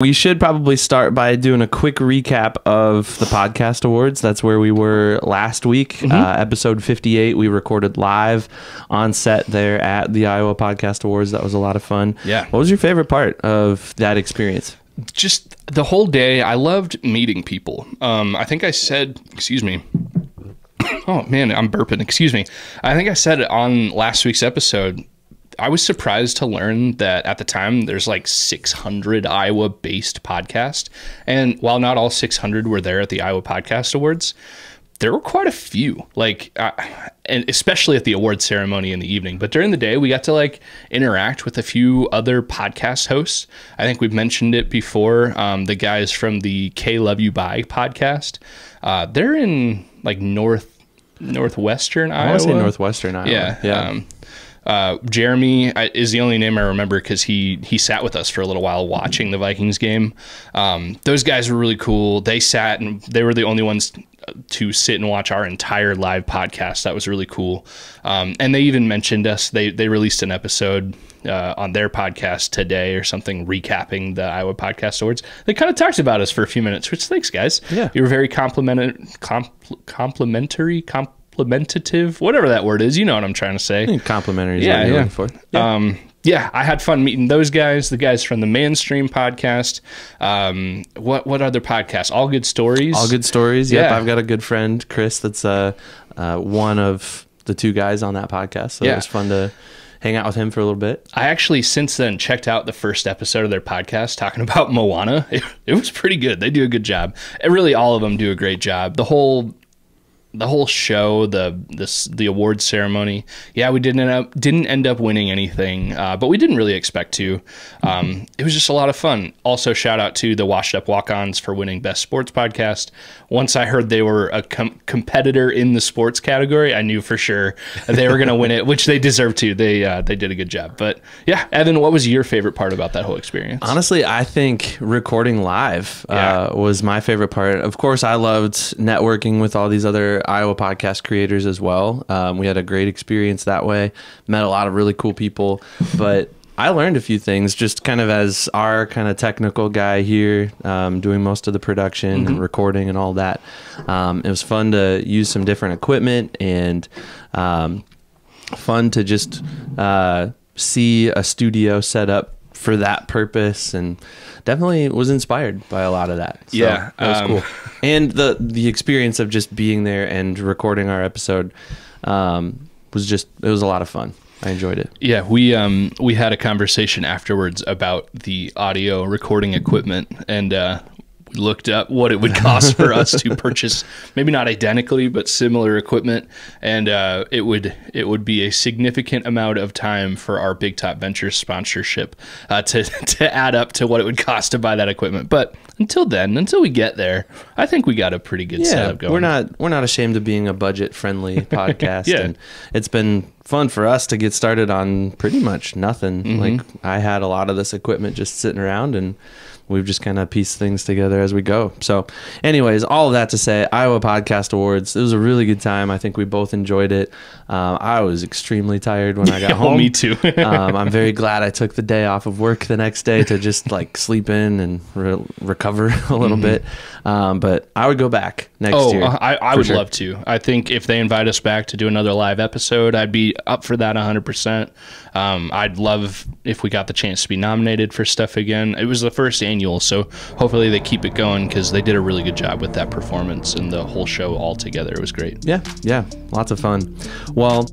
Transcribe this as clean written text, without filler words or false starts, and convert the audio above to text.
We should probably start by doing a quick recap of the podcast awards. That's where we were last week. Episode 58, we recorded live on set there at the Iowa Podcast Awards. That was a lot of fun. Yeah. What was your favorite part of that experience? Just the whole day. I loved meeting people. I think I said, excuse me. Oh, man, I'm burping. Excuse me. I think I said on last week's episode, I was surprised to learn that at the time there's like 600 Iowa-based podcasts. And while not all 600 were there at the Iowa Podcast Awards, there were quite a few, and especially at the award ceremony in the evening. But during the day, we got to like interact with a few other podcast hosts. I think we've mentioned it before. The guys from the K Love You Bye podcast. They're in like northwestern Iowa. I want to say northwestern Iowa. Yeah. Jeremy is the only name I remember because he sat with us for a little while watching the Vikings game. Those guys were really cool. They sat and they were the only ones to sit and watch our entire live podcast. That was really cool. And they even mentioned us. They released an episode on their podcast today or something recapping the Iowa Podcast Awards. They kind of talked about us for a few minutes, which thanks, guys. Yeah. You were very complimentative, whatever that word is. You know what I'm trying to say. I think complimentary is what you're looking for. Yeah, I had fun meeting those guys, the guys from the Mainstream podcast. What other podcasts? All Good Stories. All Good Stories. Yep. Yeah. I've got a good friend, Chris, that's one of the two guys on that podcast. So it was fun to hang out with him for a little bit. I actually since then checked out the first episode of their podcast talking about Moana. It was pretty good. They do a good job. And really, all of them do a great job. The whole show, the awards ceremony. Yeah, we didn't end up winning anything, but we didn't really expect to. It was just a lot of fun. Also, shout out to the Washed Up Walk-Ons for winning Best Sports Podcast. Once I heard they were a competitor in the sports category, I knew for sure they were going to win it, which they deserve to. They did a good job. But yeah, Evan, what was your favorite part about that whole experience? Honestly, I think recording live was my favorite part. Of course, I loved networking with all these other Iowa podcast creators as well. We had a great experience that way. Met a lot of really cool people, but I learned a few things just kind of as our kind of technical guy here, doing most of the production and recording and all that. It was fun to use some different equipment and fun to just see a studio set up for that purpose, and definitely was inspired by a lot of that. So yeah, that was cool. And the experience of just being there and recording our episode it was a lot of fun. I enjoyed it. Yeah, we had a conversation afterwards about the audio recording equipment, and we looked up what it would cost for us to purchase, maybe not identically, but similar equipment, and it would be a significant amount of time for our Big Top Ventures sponsorship to add up to what it would cost to buy that equipment. But until we get there, I think we got a pretty good setup going. We're not ashamed of being a budget friendly podcast. Yeah. And it's been fun for us to get started on pretty much nothing. Like I had a lot of this equipment just sitting around, and we've just kind of pieced things together as we go. So anyways, all of that to say, Iowa Podcast Awards, it was a really good time. I think we both enjoyed it. I was extremely tired when I got home. Me too. I'm very glad I took the day off of work the next day to just like sleep in and recover a little bit. But I would go back next year. I would love to. I think if they invite us back to do another live episode, I'd be up for that 100%. I'd love if we got the chance to be nominated for stuff again. It was the first annual, so hopefully they keep it going because they did a really good job with that performance and the whole show all together. It was great. Yeah, lots of fun. Well,